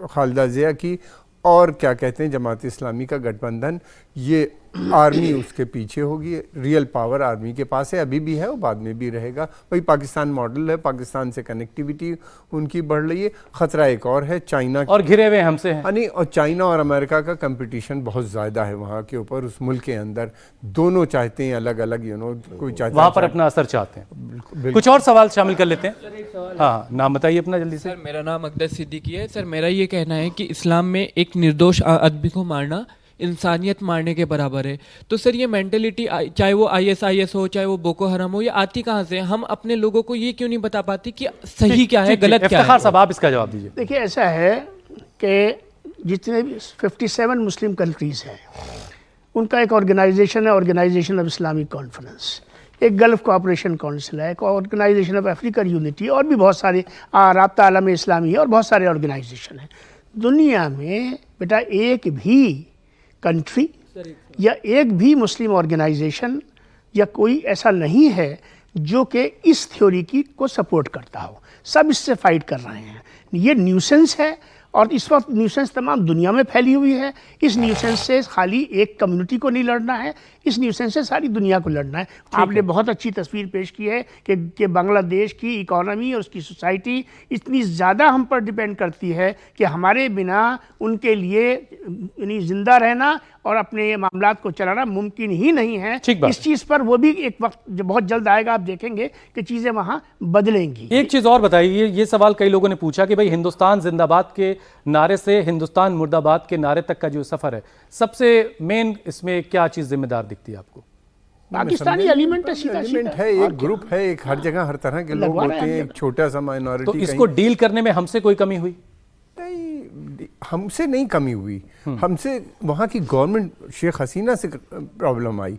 खालिदा जिया की, और क्या कहते हैं जमात इस्लामी का गठबंधन। ये आर्मी उसके पीछे होगी, रियल पावर आर्मी के पास है, अभी भी है और बाद में भी रहेगा। वही पाकिस्तान मॉडल है, पाकिस्तान से कनेक्टिविटी उनकी बढ़ रही है। खतरा एक और है, चाइना और घिरे हुए हमसे हैं। नहीं, और चाइना और अमेरिका का कंपटीशन बहुत ज़्यादा है वहाँ के ऊपर, उस मुल्क के अंदर। दोनों चाहते हैं अलग अलग, कोई चाहता है वहाँ पर अपना असर चाहते हैं। कुछ और सवाल शामिल कर लेते हैं। हाँ, नाम बताइए अपना जल्दी से। सर, मेरा नाम अकदस सिद्दीकी है। सर, मेरा ये कहना है कि इस्लाम में एक निर्दोष आदमी को मारना इंसानियत मारने के बराबर है। तो सर ये मेंटेलिटी, चाहे वो ISIS हो, चाहे वो बोको हराम हो, ये आती कहाँ से? हम अपने लोगों को ये क्यों नहीं बता पाते कि सही क्या है, गलत क्या है? साहब आप इसका जवाब दीजिए। देखिए, ऐसा है कि जितने भी 57 मुस्लिम कंट्रीज़ हैं उनका एक ऑर्गेनाइजेशन है, ऑर्गेनाइजेशन ऑफ इस्लामिक कॉन्फ्रेंस, एक गल्फ़ कोऑपरेशन काउंसिल है, एक ऑर्गेनाइजेशन ऑफ अफ्रीकन यूनिटी, और भी बहुत सारे, राब्ता आलम इस्लामी है, और बहुत सारे ऑर्गेनाइजेशन हैं। दुनिया में बेटा एक भी कंट्री या एक भी मुस्लिम ऑर्गेनाइजेशन या कोई ऐसा नहीं है जो कि इस थ्योरी को सपोर्ट करता हो। सब इससे फाइट कर रहे हैं। ये न्यूसेंस है, और इस वक्त न्यूसेंस तमाम दुनिया में फैली हुई है। इस न्यूसेंस से खाली एक कम्युनिटी को नहीं लड़ना है, इस न्यूसेंस से सारी दुनिया को लड़ना है। आपने बहुत अच्छी तस्वीर पेश की है कि बांग्लादेश की इकोनॉमी और उसकी सोसाइटी इतनी ज़्यादा हम पर डिपेंड करती है कि हमारे बिना उनके लिए यानी ज़िंदा रहना और अपने मामलात को चलाना मुमकिन ही नहीं है। इस चीज़ पर वो भी एक वक्त बहुत जल्द आएगा, आप देखेंगे कि चीज़ें वहाँ बदलेंगी। एक चीज़ और बताइए, ये सवाल कई लोगों ने पूछा कि भाई हिंदुस्तान जिंदाबाद के नारे से हिंदुस्तान मुर्दाबाद के नारे तक का जो सफ़र है, सबसे मेन इसमें क्या चीज़ जिम्मेदार दिखती है आपको? पाकिस्तानी एलिमेंट है, एक ग्रुप है, एक हर जगह हर तरह के लोग होते हैं, एक छोटा सा माइनॉरिटी। तो इसको डील करने में हमसे कोई कमी हुई? नहीं, हमसे नहीं कमी हुई, हमसे वहाँ की गवर्नमेंट शेख हसीना से प्रॉब्लम आई।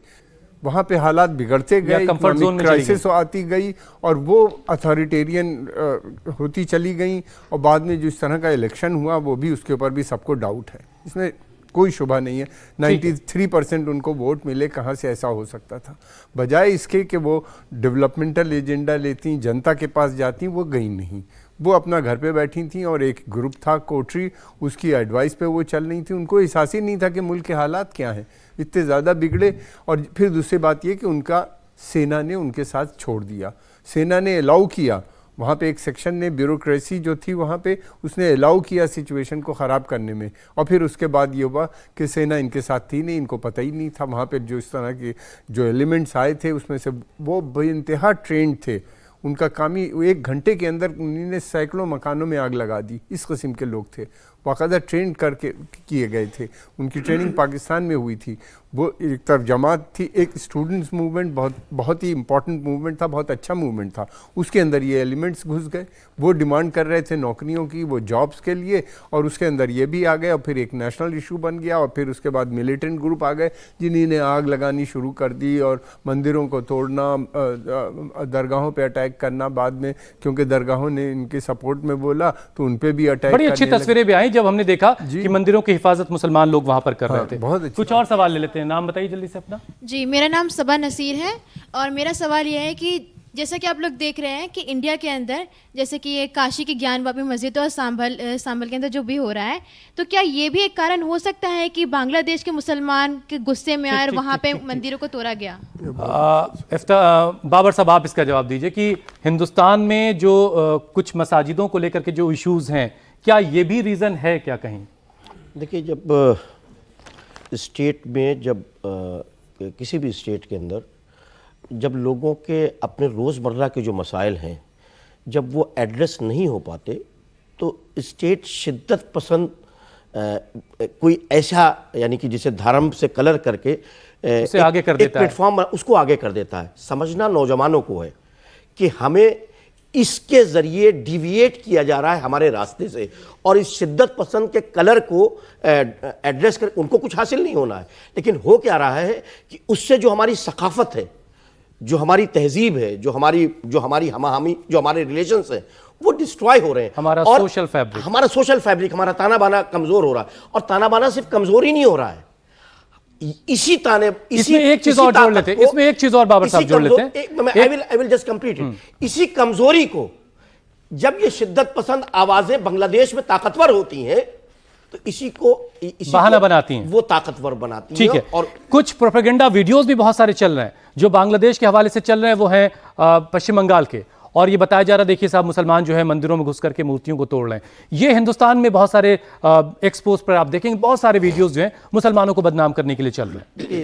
वहाँ पे हालात बिगड़ते गए, क्राइसिस आती गई, और वो अथॉरिटेरियन होती चली गई। और बाद में जिस तरह का इलेक्शन हुआ वो भी, उसके ऊपर भी सबको डाउट है, इसमें कोई शुबा नहीं है। 93% उनको वोट मिले, कहाँ से ऐसा हो सकता था? बजाय इसके कि वो डेवलपमेंटल एजेंडा लेती, जनता के पास जाती, वो गई नहीं। वो अपना घर पे बैठी थी, और एक ग्रुप था कोटरी, उसकी एडवाइस पे वो चल रही थी। उनको एहसास ही नहीं था कि मुल्क के हालात क्या हैं, इतने ज़्यादा बिगड़े। और फिर दूसरी बात ये कि उनका सेना ने उनके साथ छोड़ दिया, सेना ने अलाउ किया। वहाँ पे एक सेक्शन ने, ब्यूरोक्रेसी जो थी वहाँ पे, उसने अलाउ किया सिचुएशन को ख़राब करने में। और फिर उसके बाद ये हुआ कि सेना इनके साथ थी नहीं, इनको पता ही नहीं था। वहाँ पे जो इस तरह के जो एलिमेंट्स आए थे उसमें से वो बेइंतहा ट्रेंड थे। उनका काम ही 1 घंटे के अंदर उन्होंने सैकड़ों मकानों में आग लगा दी। इस किस्म के लोग थे, बाकायदा ट्रेन करके किए गए थे। उनकी ट्रेनिंग पाकिस्तान में हुई थी। वो एक तरफ जमात थी, एक स्टूडेंट्स मूवमेंट बहुत ही इंपॉर्टेंट मूवमेंट था, बहुत अच्छा मूवमेंट था। उसके अंदर ये एलिमेंट्स घुस गए। वो डिमांड कर रहे थे नौकरियों की, वो जॉब्स के लिए, और उसके अंदर ये भी आ गए। और फिर एक नेशनल इशू बन गया, और फिर उसके बाद मिलिटेंट ग्रुप आ गए जिन्होंने आग लगानी शुरू कर दी, और मंदिरों को तोड़ना, दरगाहों पर अटैक करना बाद में, क्योंकि दरगाहों ने इनके सपोर्ट में बोला तो उन पर भी अटैक। बड़ी अच्छी तस्वीरें भी आई जब हमने देखा कि मंदिरों की हिफाजत मुसलमान लोग वहां पर कर रहे थे। बहुत कुछ और सवाल ले लेते हैं। नाम बताइए जल्दी से अपना। जी, मेरा नाम सबा नसीर है, और मेरा सवाल यह है कि जैसा कि आप लोग देख रहे हैं कि इंडिया के अंदर जैसे कि ये काशी की ज्ञानवापी मस्जिद और सांभल के अंदर जो भी हो रहा है, तो क्या ये भी एक कारण हो सकता है कि बांग्लादेश के मुसलमान के गुस्से में आए और वहाँ पे मंदिरों को तोड़ा गया? बाबर साहब, आप इसका जवाब दीजिए कि हिंदुस्तान में जो कुछ मसाजिदों को लेकर के जो इश्यूज हैं, क्या ये भी रीज़न है क्या कहीं? देखिए, जब स्टेट में जब किसी भी स्टेट के अंदर जब लोगों के अपने रोज़मर्रा के जो मसाइल हैं जब वो एड्रेस नहीं हो पाते तो स्टेट शिद्दत पसंद कोई ऐसा यानी कि जिसे धर्म से कलर करके उसे आगे कर देता है, प्लेटफॉर्म उसको आगे कर देता है। समझना नौजवानों को है कि हमें इसके ज़रिए डिविएट किया जा रहा है हमारे रास्ते से, और इस शिद्दत पसंद के कलर को एड्रेस कर उनको कुछ हासिल नहीं होना है। लेकिन हो क्या रहा है कि उससे जो हमारी सकाफत है, जो हमारी तहजीब है, जो हमारी हमाहमी, जो हमारे रिलेशंस हैं, वो डिस्ट्रॉय हो रहे हैं। हमारा सोशल फैब्रिक, हमारा ताना बाना कमज़ोर हो रहा है। और ताना बाना सिर्फ कमज़ोर ही नहीं हो रहा है, इसमें एक चीज और जोड़ लेते हैं, इसमें एक चीज और बाबर साहब जोड़ लेते हैं। I will just complete it. इसी कमजोरी को जब ये शिद्दत पसंद आवाजें बांग्लादेश में ताकतवर होती हैं तो इसी बहाना बनाती हैं, वो ताकतवर बनाती हैं। ठीक है। और कुछ प्रोपेगेंडा वीडियोस भी बहुत सारे चल रहे हैं जो बांग्लादेश के हवाले से चल रहे हैं, वो हैं पश्चिम बंगाल के, और ये बताया जा रहा है देखिए साहब मुसलमान जो है मंदिरों में घुस करके मूर्तियों को तोड़ रहे हैं। ये हिंदुस्तान में बहुत सारे एक्सपोज पर आप देखेंगे बहुत सारे वीडियोस जो हैं मुसलमानों को बदनाम करने के लिए चल रहे हैं।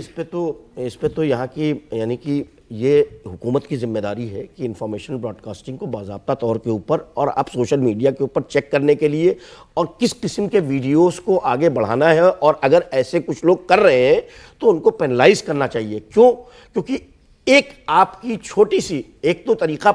इस पे तो यहाँ की यानी कि ये हुकूमत की जिम्मेदारी है कि इंफॉर्मेशन ब्रॉडकास्टिंग को बाज़ाब्ता तौर के ऊपर और अब सोशल मीडिया के ऊपर चेक करने के लिए और किस किस्म के वीडियोस को आगे बढ़ाना है, और अगर ऐसे कुछ लोग कर रहे हैं तो उनको पेनलाइज करना चाहिए। क्यों? क्योंकि एक आपकी छोटी सी एक तो तरीका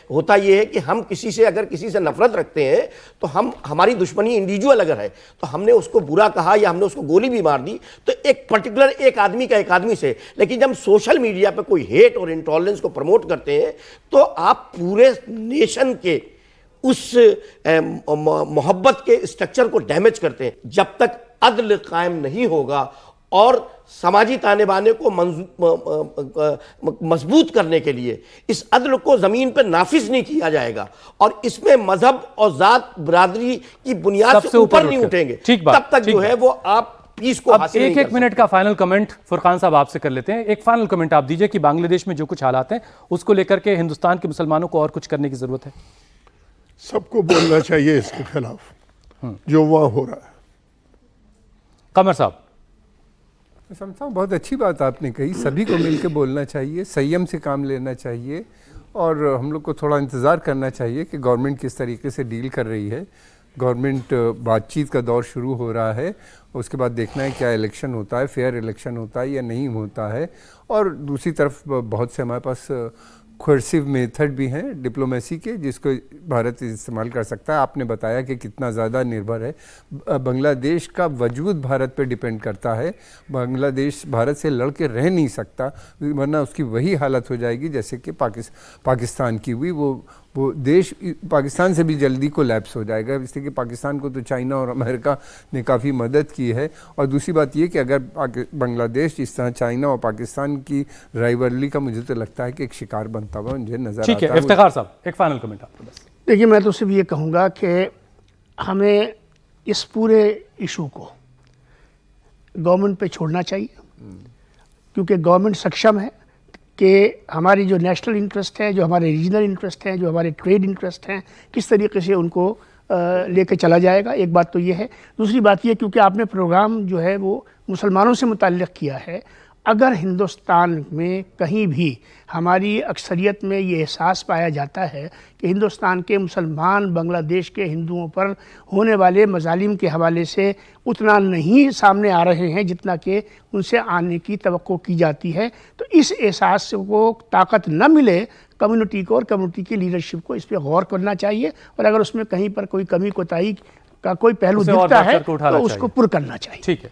होता यह है कि हम किसी से अगर किसी से नफरत रखते हैं तो हमारी दुश्मनी इंडिविजुअल अगर है तो हमने उसको बुरा कहा या हमने उसको गोली भी मार दी तो एक पर्टिकुलर एक आदमी का एक आदमी से। लेकिन जब सोशल मीडिया पे कोई हेट और इंटॉलरेंस को प्रमोट करते हैं तो आप पूरे नेशन के उस मोहब्बत के स्ट्रक्चर को डैमेज करते हैं। जब तक अदल कायम नहीं होगा और समाजी ताने बाने को मजबूत करने के लिए इस अदल को जमीन पर नाफिज नहीं किया जाएगा और इसमें मजहब और जात बिरादरी की बुनियाद से ऊपर नहीं उठेंगे, तब तक जो है वो आप पीस को हासिल नहीं कर सकते। एक मिनट का फाइनल कमेंट फुरकान साहब आपसे कर लेते हैं। एक फाइनल कमेंट आप दीजिए कि बांग्लादेश में जो कुछ हालात हैं उसको लेकर के हिंदुस्तान के मुसलमानों को और कुछ करने की जरूरत है। सबको बोलना चाहिए इसके खिलाफ जो वहां हो रहा है। कमर साहब, समझता हूँ बहुत अच्छी बात आपने कही, सभी को मिलकर बोलना चाहिए, संयम से काम लेना चाहिए और हम लोग को थोड़ा इंतज़ार करना चाहिए कि गवर्नमेंट किस तरीके से डील कर रही है। गवर्नमेंट बातचीत का दौर शुरू हो रहा है, उसके बाद देखना है क्या इलेक्शन होता है, फेयर इलेक्शन होता है या नहीं होता है। और दूसरी तरफ बहुत से हमारे पास कोर्सिव मेथड भी हैं डिप्लोमेसी के जिसको भारत इस्तेमाल कर सकता है। आपने बताया कि कितना ज़्यादा निर्भर है बांग्लादेश का वजूद भारत पे डिपेंड करता है। बांग्लादेश भारत से लड़ के रह नहीं सकता, वरना उसकी वही हालत हो जाएगी जैसे कि पाकिस्तान की हुई। वो देश पाकिस्तान से भी जल्दी को लैप्स हो जाएगा, इसलिए कि पाकिस्तान को तो चाइना और अमेरिका ने काफ़ी मदद की है। और दूसरी बात ये कि अगर बांग्लादेश जिस तरह चाइना और पाकिस्तान की राइवलरी का मुझे तो लगता है कि एक शिकार बनता हुआ मुझे नजर आता है। ठीक है, इफ्तिखार साहब एक फाइनल कमेंट आपको बस। देखिए, मैं तो सिर्फ ये कहूँगा कि हमें इस पूरे इशू को गवर्नमेंट पे छोड़ना चाहिए, क्योंकि गवर्नमेंट सक्षम है कि हमारी जो नेशनल इंटरेस्ट है, जो हमारे रीजनल इंटरेस्ट हैं, जो हमारे ट्रेड इंटरेस्ट हैं, किस तरीके से उनको लेके चला जाएगा। एक बात तो ये है। दूसरी बात ये, क्योंकि आपने प्रोग्राम जो है वो मुसलमानों से मुताल्लिक़ किया है, अगर हिंदुस्तान में कहीं भी हमारी अक्सरियत में ये एहसास पाया जाता है कि हिंदुस्तान के मुसलमान बांग्लादेश के हिंदुओं पर होने वाले मजालिम के हवाले से उतना नहीं सामने आ रहे हैं जितना कि उनसे आने की तवक्को की जाती है, तो इस एहसास को ताकत न मिले कम्युनिटी को और कम्युनिटी की लीडरशिप को इस पर गौर करना चाहिए, और अगर उसमें कहीं पर कोई कमी कोताही का कोई पहलू दिखता है तो उसको पुर करना चाहिए। ठीक है।